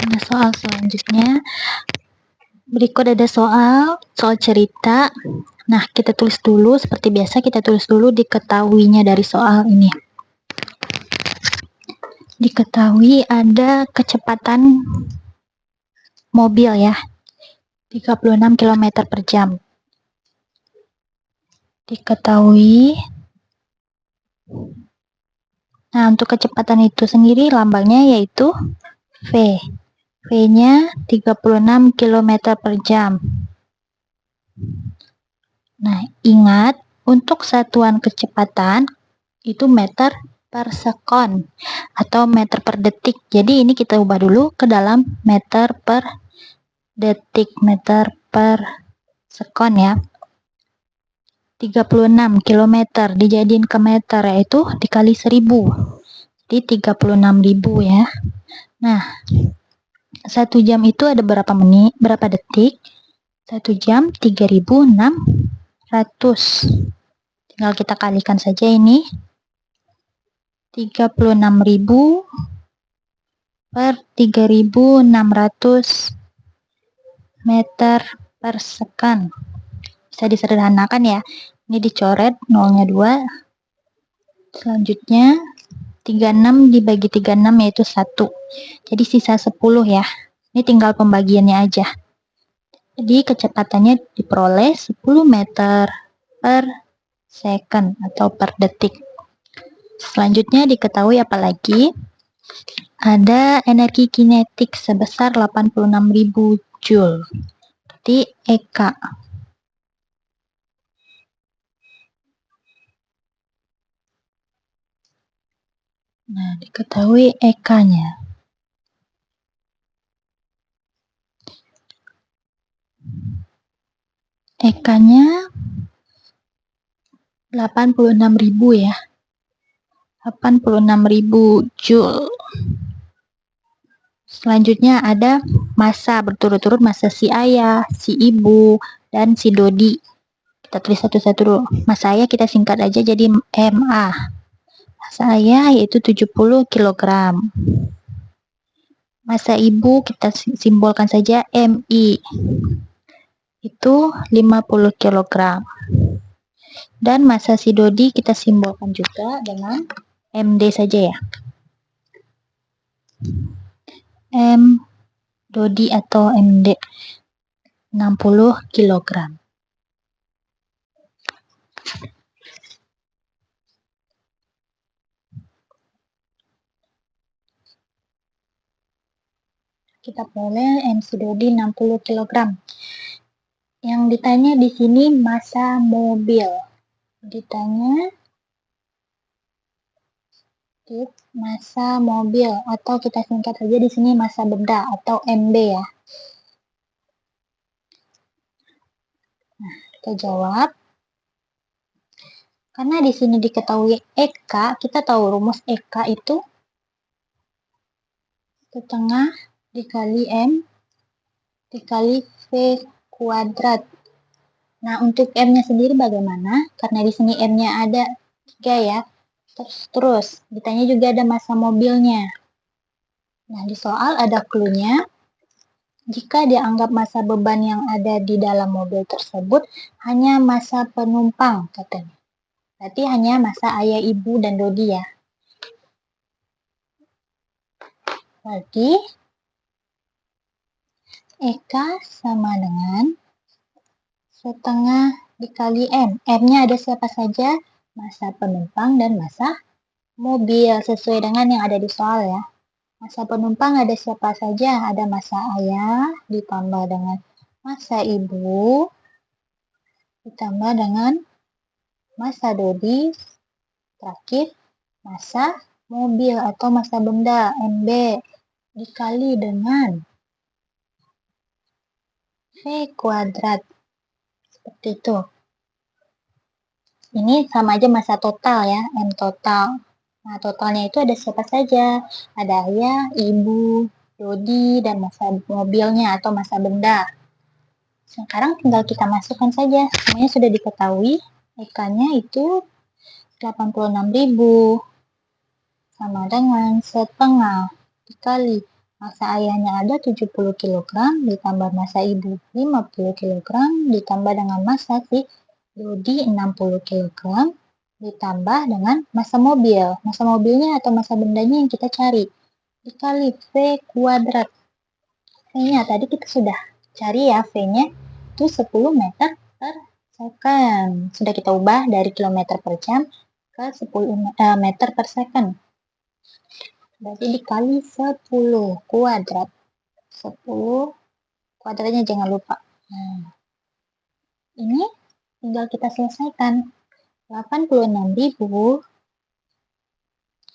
Nah, soal selanjutnya, berikut ada soal cerita. Nah, kita tulis dulu, seperti biasa kita tulis dulu diketahuinya dari soal ini. Diketahui ada kecepatan mobil ya, 36 km per jam. Diketahui. Nah, untuk kecepatan itu sendiri lambangnya yaitu V. V-nya 36 km per jam. Nah, ingat untuk satuan kecepatan itu meter per sekon atau meter per detik. Jadi ini kita ubah dulu ke dalam meter per detik, meter per sekon ya. 36 km dijadiin ke meter yaitu dikali 1000. Jadi 36.000 ya. Nah, 1 jam itu ada berapa menit, berapa detik? 1 jam 3600. Tinggal kita kalikan saja ini. 36.000 per 3.600 meter per second. Bisa disederhanakan ya. Ini dicoret, nolnya 2. Selanjutnya 36 dibagi 36 yaitu 1. Jadi sisa 10 ya. Ini tinggal pembagiannya aja. Jadi kecepatannya diperoleh 10 meter per second atau per detik. Selanjutnya diketahui apalagi? Ada energi kinetik sebesar 86.000 Joule. Berarti EK. Nah, diketahui EK-nya. EK-nya 86.000 ya. 86.000 Joule. Selanjutnya ada massa berturut-turut, massa si ayah, si ibu, dan si Dodi. Kita tulis satu-satu dulu. Massa ayah kita singkat aja jadi MA. Massa ayah yaitu 70 kg. Massa ibu kita simbolkan saja MI. Itu 50 kg. Dan massa si Dodi kita simbolkan juga dengan MD saja ya. M Dodi atau MD 60 kg. Kita boleh MC Dodi 60 kg. Yang ditanya di sini massa mobil. Ditanya massa mobil atau kita singkat saja di sini massa benda atau MB ya. Nah, kita jawab. Karena di sini diketahui EK, kita tahu rumus EK itu setengah dikali M dikali V kuadrat. Nah, untuk M-nya sendiri bagaimana? Karena di sini M-nya ada 3 ya. Terus ditanya juga ada massa mobilnya. Nah, di soal ada clue-nya. Jika dianggap massa beban yang ada di dalam mobil tersebut hanya massa penumpang, katanya. Berarti hanya massa ayah, ibu, dan Dodi ya. Berarti EK sama dengan setengah dikali M. M-nya ada siapa saja? Massa penumpang dan massa mobil. Sesuai dengan yang ada di soal ya. Massa penumpang ada siapa saja? Ada massa ayah ditambah dengan massa ibu ditambah dengan massa Dodi, terakhir massa mobil atau massa benda MB dikali dengan V kuadrat. Seperti itu. Ini sama aja massa total ya, M total. Nah, totalnya itu ada siapa saja? Ada ayah, ibu, Dodi, dan massa mobilnya atau massa benda. Sekarang tinggal kita masukkan saja. Semuanya sudah diketahui. EK-nya itu 86.000 sama dengan setengah dikali Massa ayahnya ada 70 kg, ditambah massa ibu 50 kg, ditambah dengan massa si Dodi 60 kg, ditambah dengan massa mobil. Massa mobilnya atau massa bendanya yang kita cari. Dikali V kuadrat. V-nya tadi kita sudah cari ya, V-nya itu 10 meter per second. Sudah kita ubah dari kilometer per jam ke 10 meter per second. Berarti dikali 10 kuadrat. 10 kuadratnya jangan lupa. Nah, ini tinggal kita selesaikan. 86.000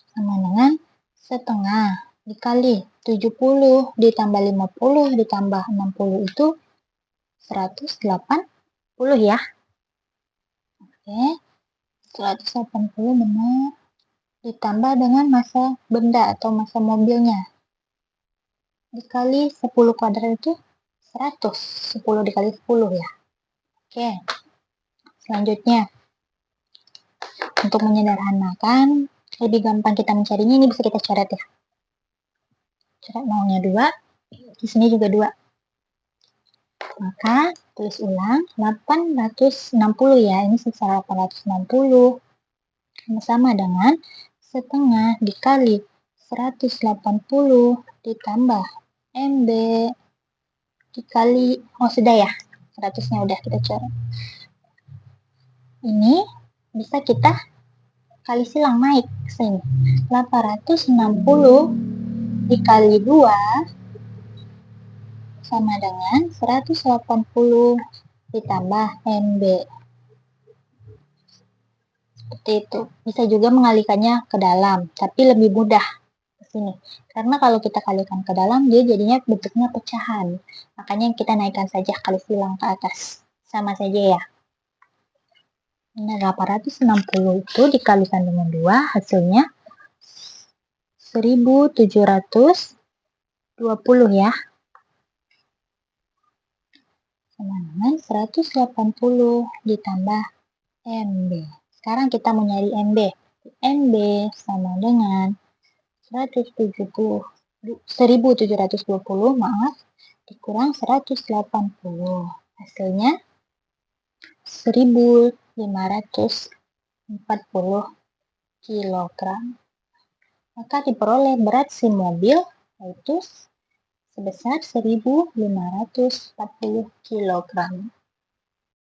sama dengan setengah dikali 70 ditambah 50 ditambah 60 itu 180 ya. Oke, 180 benar. Ditambah dengan massa benda atau massa mobilnya. Dikali 10 kuadrat itu 100. 10 dikali 10 ya. Oke. Selanjutnya, untuk menyederhanakan, lebih gampang kita mencarinya, ini bisa kita coret ya. Coret nolnya 2, di sini juga 2. Maka, tulis ulang, 860 ya, ini secara 860. Sama dengan setengah dikali 180 ditambah MB dikali, sudah ya, 100-nya udah kita coret. Ini bisa kita kali silang naik ke sini. 860 dikali 2 sama dengan 180 ditambah MB. Seperti itu. Bisa juga mengalihkannya ke dalam, tapi lebih mudah ke sini. Karena kalau kita kalikan ke dalam, dia jadinya bentuknya pecahan. Makanya kita naikkan saja kali silang ke atas. Sama saja ya. Nah, 860 itu dikalikan dengan 2, hasilnya 1720 ya. Sama dengan 180 ditambah MB. Sekarang kita mau nyari MB. MB sama dengan 1720 maaf, dikurang 180. Hasilnya 1540 kg. Maka diperoleh berat si mobil yaitu sebesar 1540 kg.